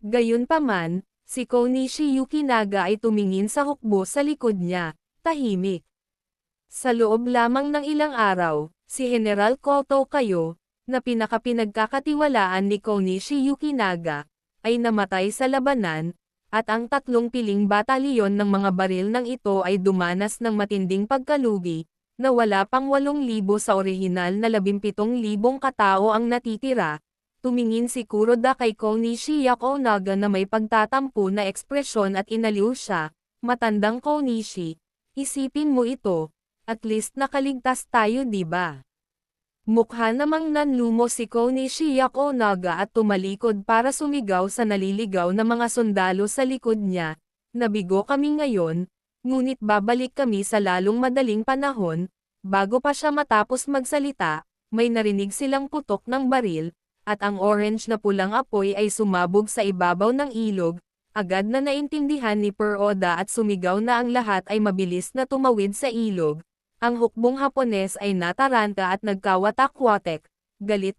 Gayunpaman, si Konishi Yukinaga ay tumingin sa hukbo sa likod niya, tahimik. Sa loob lamang ng ilang araw, si General Koto Kayo, na pinagkakatiwalaan ni Konishi Yukinaga, ay namatay sa labanan, at ang 3 piling batalyon ng mga baril ng ito ay dumanas ng matinding pagkalugi, na wala pang 8,000 sa orihinal na 17,000 katao ang natitira. Tumingin si Kuroda kay Konishi Yukinaga na may pagtatampo na ekspresyon at inaliw siya. Matandang Konishi, isipin mo ito, at least nakaligtas tayo, di ba? Mukha namang nanlumo si Konishi Yukinaga at tumalikod para sumigaw sa naliligaw na mga sundalo sa likod niya. Nabigo kami ngayon, ngunit babalik kami sa lalong madaling panahon. Bago pa siya matapos magsalita, may narinig silang putok ng baril, at ang orange na pulang apoy ay sumabog sa ibabaw ng ilog. Agad na naintindihan ni Peroda at sumigaw na ang lahat ay mabilis na tumawid sa ilog. Ang hukbong Hapones ay nataranta at nagkawatak-watek, galit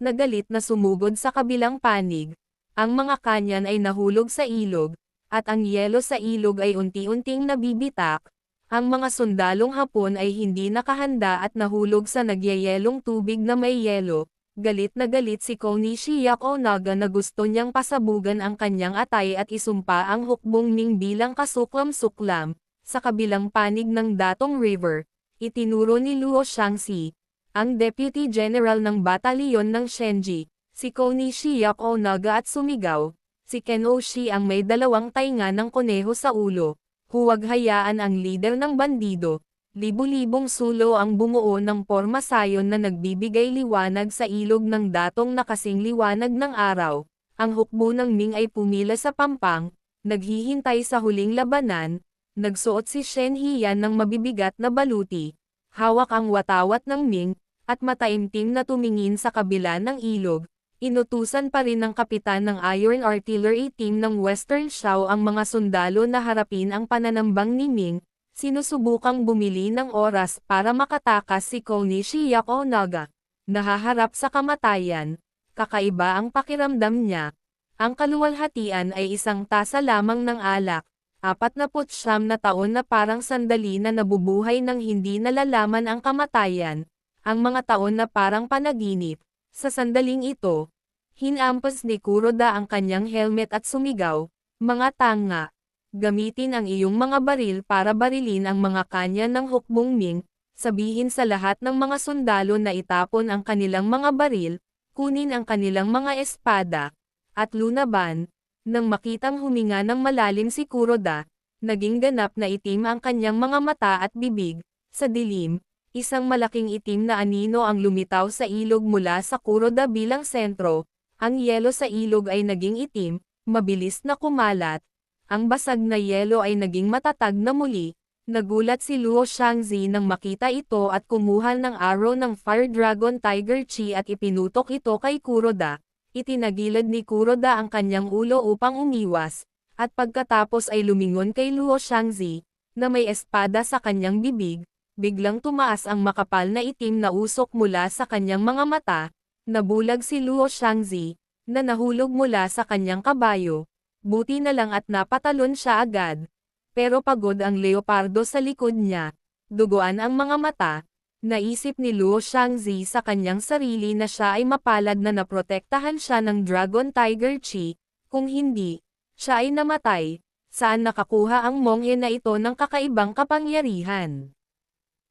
na sumugod sa kabilang panig. Ang mga kanyan ay nahulog sa ilog, at ang yelo sa ilog ay unti-unting nabibitak. Ang mga sundalong Hapon ay hindi nakahanda at nahulog sa nagyayelong tubig na may yelo. Galit na galit si Konishi Yukinaga na gusto niyang pasabugan ang kanyang atay at isumpa ang hukbong Ming bilang kasuklam-suklam. Sa kabilang panig ng Datong River, itinuro ni Luo Shangxi, ang Deputy General ng Batalyon ng Shenji, si Konishi Yukinaga at sumigaw, si Ken Oshi ang may 2 tainga ng koneho sa ulo. Huwag hayaan ang lider ng bandido. Libu-libong sulo ang bumuo ng porma sayon na nagbibigay liwanag sa ilog ng datong na kasing liwanag ng araw. Ang hukbo ng Ming ay pumila sa pampang, naghihintay sa huling labanan. Nagsuot si Shen Hiyan ng mabibigat na baluti. Hawak ang watawat ng Ming, at mataimtim na tumingin sa kabila ng ilog. Inutusan pa rin ng kapitan ng Iron Artillery Team ng Western Xiao ang mga sundalo na harapin ang pananambang ni Ming. Sinusubukang bumili ng oras para makatakas si Konishi Yukinaga. Nahaharap sa kamatayan. Kakaiba ang pakiramdam niya. Ang kaluwalhatian ay isang tasa lamang ng alak. 49 na taon na parang sandali na nabubuhay nang hindi nalalaman ang kamatayan. Ang mga taon na parang panaginip. Sa sandaling ito, hinampas ni Kuroda ang kanyang helmet at sumigaw, "Mga tanga! Gamitin ang iyong mga baril para barilin ang mga kanya ng hukbong Ming, sabihin sa lahat ng mga sundalo na itapon ang kanilang mga baril, kunin ang kanilang mga espada, at lunaban." Nang makitang huminga ng malalim si Kuroda, naging ganap na itim ang kanyang mga mata at bibig. Sa dilim, isang malaking itim na anino ang lumitaw sa ilog mula sa Kuroda bilang sentro. Ang yelo sa ilog ay naging itim, mabilis na kumalat. Ang basag na yelo ay naging matatag na muli. Nagulat si Luo Shangxi nang makita ito at kumuha ng arrow ng Fire Dragon Tiger Chi at ipinutok ito kay Kuroda. Itinagilid ni Kuroda ang kanyang ulo upang umiwas, at pagkatapos ay lumingon kay Luo Shangxi, na may espada sa kanyang bibig. Biglang tumaas ang makapal na itim na usok mula sa kanyang mga mata. Nabulag si Luo Shangxi, na nahulog mula sa kanyang kabayo. Buti na lang at napatalon siya agad. Pero pagod ang leopardo sa likod niya. Duguan ang mga mata. Naisip ni Luo Shangxi sa kanyang sarili na siya ay mapalad na naprotektahan siya ng Dragon Tiger Chi. Kung hindi, siya ay namatay. Saan nakakuha ang monghe na ito ng kakaibang kapangyarihan?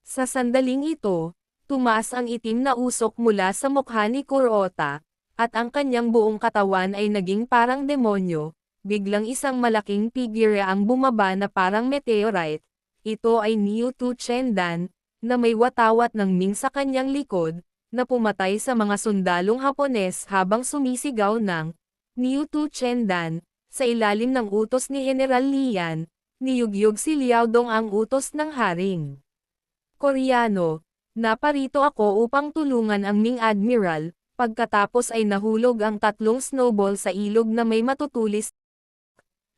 Sa sandaling ito, tumaas ang itim na usok mula sa mukha ni Kuroda, at ang kanyang buong katawan ay naging parang demonyo. Biglang isang malaking figure ang bumaba na parang meteorite. Ito ay Niu Tu Chendan, na may watawat ng Ming sa kanyang likod, na pumatay sa mga sundalong Hapones habang sumisigaw ng Niu Tu Chendan. Sa ilalim ng utos ni General Lian, niyugyug si Liaodong ang utos ng haring Koreano. Naparito ako upang tulungan ang Ming Admiral. Pagkatapos ay nahulog ang 3 snowball sa ilog na may matutulis.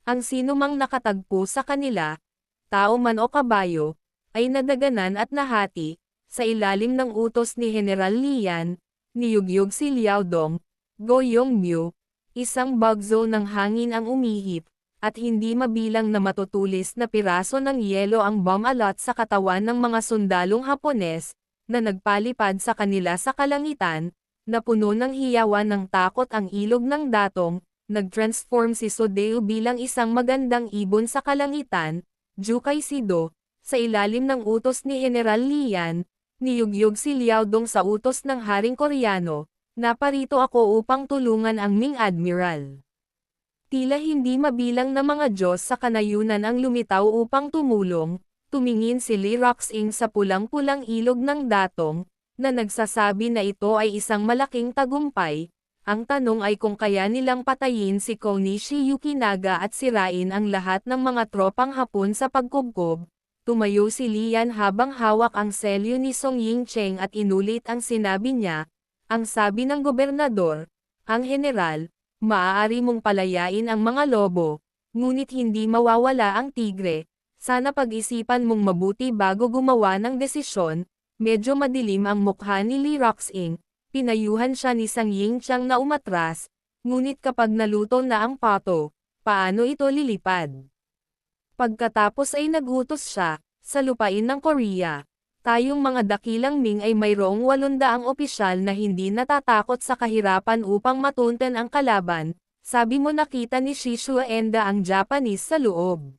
Ang sinumang nakatagpo sa kanila, tao man o kabayo, ay nadaganan at nahati. Sa ilalim ng utos ni General Lian, niyugyug si Liaodong, Go Yongmyu, Isang bagzo ng hangin ang umihip, at hindi mabilang na matutulis na piraso ng yelo ang bumalot sa katawan ng mga sundalong Hapones, na nagpalipad sa kanila sa kalangitan, na puno ng hiyawan ng takot ang ilog ng datong, nag-transform si Sodeo bilang isang magandang ibon sa kalangitan, Jukay Sido, sa ilalim ng utos ni General Lian, niyugyug si Liao Dong sa utos ng Haring Koreano. Naparito ako upang tulungan ang Ming Admiral. Tila hindi mabilang na mga Diyos sa kanayunan ang lumitaw upang tumulong, tumingin si Lee Roxing sa pulang-pulang ilog ng datong, na nagsasabi na ito ay isang malaking tagumpay. Ang tanong ay kung kaya nilang patayin si Konishi Yukinaga at sirain ang lahat ng mga tropang Hapon sa pagkubkob. Tumayo si Lian habang hawak ang selyo ni Song Ying-cheng at inulit ang sinabi niya. Ang sabi ng gobernador, ang general, maaari mong palayain ang mga lobo, ngunit hindi mawawala ang tigre. Sana pag-isipan mong mabuti bago gumawa ng desisyon. Medyo madilim ang mukha ni Lee Roxing, pinayuhan siya ni Sang Ying-chang na umatras, ngunit kapag naluto na ang pato, paano ito lilipad? Pagkatapos ay nagutos siya, sa lupain ng Korea. Tayong mga dakilang Ming ay mayroong 800 opisyal na hindi natatakot sa kahirapan upang matunten ang kalaban, sabi mo nakita ni Shishu Enda ang Japanese sa loob.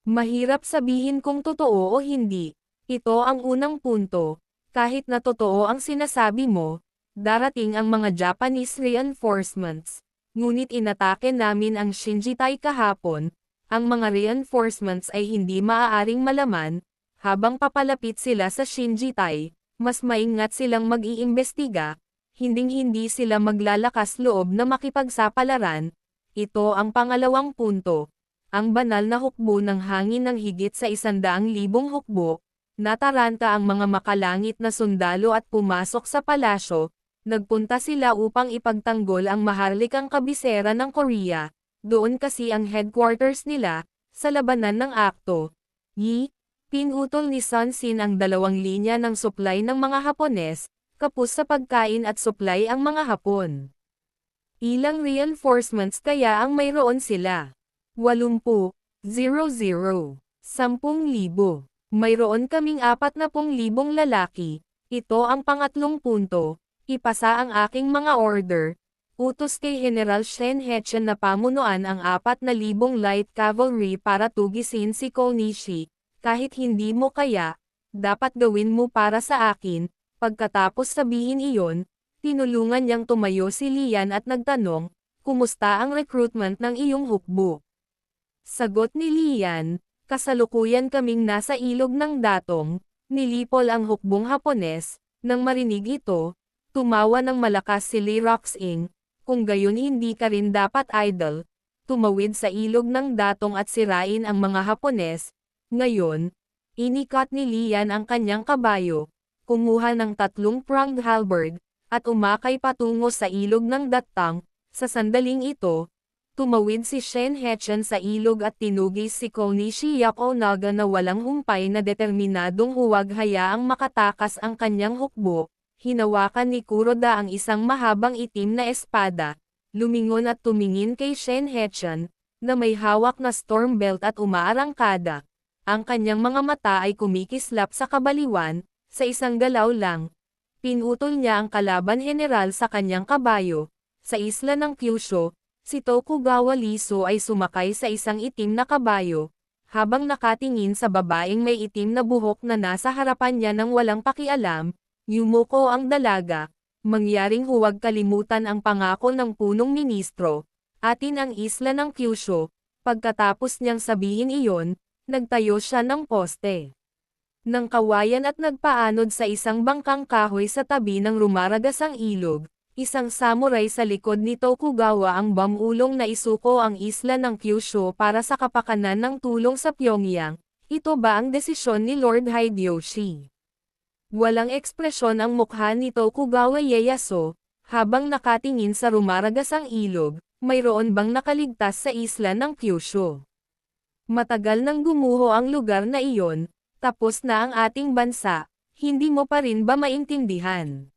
Mahirap sabihin kung totoo o hindi. Ito ang unang punto. Kahit na totoo ang sinasabi mo, darating ang mga Japanese reinforcements. Ngunit inatake namin ang Shinjitai kahapon, ang mga reinforcements ay hindi maaaring malaman. Habang papalapit sila sa Shinjitai, mas maingat silang mag-iimbestiga, hinding-hindi sila maglalakas loob na makipagsapalaran. Ito ang pangalawang punto. Ang banal na hukbo ng hangin ng higit sa 100,000 hukbo, nataranta ang mga makalangit na sundalo at pumasok sa palasyo, nagpunta sila upang ipagtanggol ang maharlikang kabisera ng Korea, doon kasi ang headquarters nila, sa labanan ng Akto. Pinutol ni Sun Sin ang 2 linya ng supply ng mga Hapones, kapos sa pagkain at supply ang mga Hapon. Ilang reinforcements kaya ang mayroon sila? 80,000, 10,000. Mayroon kaming 40,000 lalaki. Ito ang pangatlong punto. Ipasa ang aking mga order. Utos kay General Shen Hechen na pamunuan ang 4,000 light cavalry para tugisin si Konishi. Kahit hindi mo kaya, dapat gawin mo para sa akin. Pagkatapos sabihin iyon, tinulungan niyang tumayo si Lian at nagtanong, kumusta ang recruitment ng iyong hukbo? Sagot ni Lian, kasalukuyan kaming nasa ilog ng datong, nilipol ang hukbong Hapones. Nang marinig ito, tumawa ng malakas si Lee Roxing, kung gayon hindi ka rin dapat idle, tumawid sa ilog ng datong at sirain ang mga Hapones. Ngayon, inikat ni Lian ang kanyang kabayo, kumuha ng 3-pronged halberd, at umakay patungo sa ilog ng Dattang. Sa sandaling ito, tumawid si Shen Hechen sa ilog at tinugis si Konishi Yakonaga na walang humpay na determinadong huwag hayaang makatakas ang kanyang hukbo. Hinawakan ni Kuroda ang isang mahabang itim na espada, lumingon at tumingin kay Shen Hechen, na may hawak na storm belt at umaarangkada. Ang kanyang mga mata ay kumikislap sa kabaliwan, sa isang galaw lang. Pinutol niya ang kalaban general sa kanyang kabayo. Sa isla ng Kyushu, si Tokugawa Ieyasu ay sumakay sa isang itim na kabayo, habang nakatingin sa babaeng may itim na buhok na nasa harapan niya nang walang pakialam. Yumoko ang dalaga, mangyaring huwag kalimutan ang pangako ng punong ministro, atin ang isla ng Kyushu. Pagkatapos niyang sabihin iyon, nagtayo siya ng poste ng kawayan at nagpaanod sa isang bangkang kahoy sa tabi ng rumaragasang ilog. Isang samurai sa likod ni Tokugawa ang bamulong na isuko ang isla ng Kyushu para sa kapakanan ng tulong sa Pyongyang. Ito ba ang desisyon ni Lord Hideyoshi? Walang ekspresyon ang mukha ni Tokugawa Ieyasu, habang nakatingin sa rumaragasang ilog. Mayroon bang nakaligtas sa isla ng Kyushu? Matagal nang gumuho ang lugar na iyon, tapos na ang ating bansa, hindi mo pa rin ba maintindihan?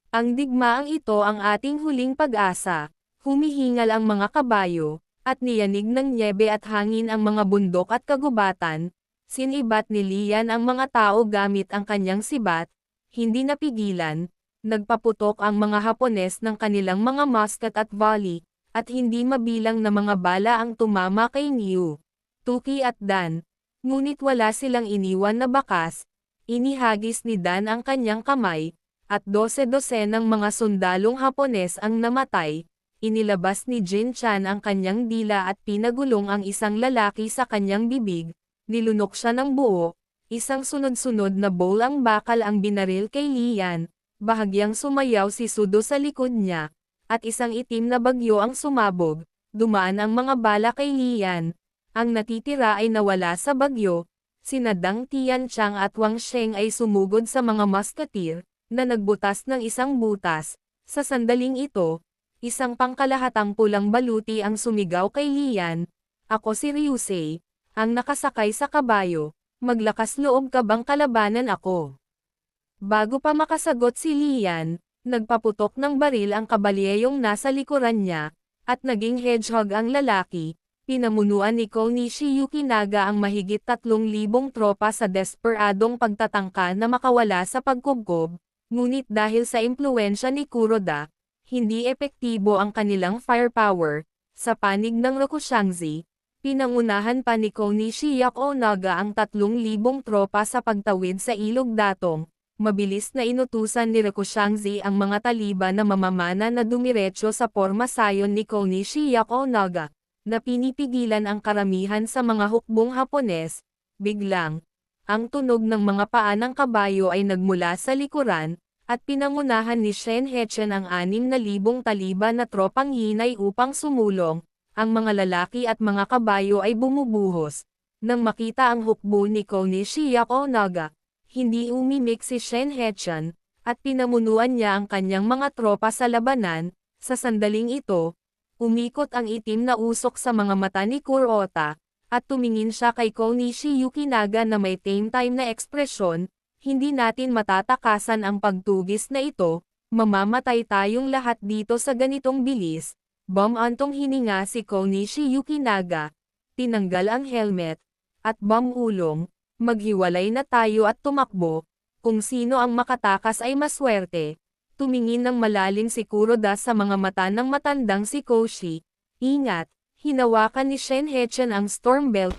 Ang digmaang ito ang ating huling pag-asa, Humihingal ang mga kabayo, at niyanig ng nyebe at hangin ang mga bundok at kagubatan. Sinibat ni Lian ang mga tao gamit ang kanyang sibat, hindi napigilan. Nagpaputok ang mga Hapones ng kanilang mga musket at volley, at hindi mabilang na mga bala ang tumama kay Niu, Tuki at Dan. Ngunit wala silang iniwan na bakas. Inihagis ni Dan ang kanyang kamay, at 12 ng mga sundalong Hapones ang namatay. Inilabas ni Jin Chan ang kanyang dila at pinagulong ang isang lalaki sa kanyang bibig. Nilunok siya ng buo. Isang sunod-sunod na bowl ang bakal ang binaril kay Lian. Bahagyang sumayaw si Sudo sa likod niya, at isang itim na bagyo ang sumabog. Dumaan ang mga bala kay Lian. Ang natitira ay nawala sa bagyo. Sina Dang Tianchang at Wang Sheng ay sumugod sa mga musketeer, na nagbutas ng isang butas. Sa sandaling ito, isang pangkalahatang pulang baluti ang sumigaw kay Lian. Ako si Ryusei, ang nakasakay sa kabayo. Maglakas loob ka bang kalabanan ako? Bago pa makasagot si Lian, nagpaputok ng baril ang kabalyeyong nasa likuran niya, at naging hedgehog ang lalaki. Pinamunuan ni Konishi Yukinaga ang mahigit 3,000 tropa sa desperadong pagtatangka na makawala sa pagkubkob, ngunit dahil sa impluwensya ni Kuroda, hindi epektibo ang kanilang firepower. Sa panig ng Rokushangzi, pinangunahan pa ni Konishi Yakunaga ang 3,000 tropa sa pagtawid sa Ilog Datong. Mabilis na inutusan ni Rokushangzi ang mga Taliban na mamamana na dumiretso sa pormasayon ni Konishi Yakunaga, na pinipigilan ang karamihan sa mga hukbong Hapones. Biglang, ang tunog ng mga paa ng kabayo ay nagmula sa likuran, at pinangunahan ni Shen Hechen ang 6,000 Taliban na tropang hinay upang sumulong. Ang mga lalaki at mga kabayo ay bumubuhos. Nang makita ang hukbo ni Konishi Yakunaga, hindi umimik si Shen Hechen, at pinamunuan niya ang kanyang mga tropa sa labanan. Sa sandaling ito, umikot ang itim na usok sa mga mata ni Kurota, at tumingin siya kay Konishi Yukinaga na may tame-time na ekspresyon. Hindi natin matatakasan ang pagtugis na ito, mamamatay tayong lahat dito sa ganitong bilis. Antong hininga si Konishi Yukinaga, tinanggal ang helmet, at ulong. Maghiwalay na tayo at tumakbo. Kung sino ang makatakas ay maswerte. Tumingin ng malalim si Kuroda sa mga mata ng matandang si Koshi. Ingat, hinawakan ni Shen Hechen ang storm belt.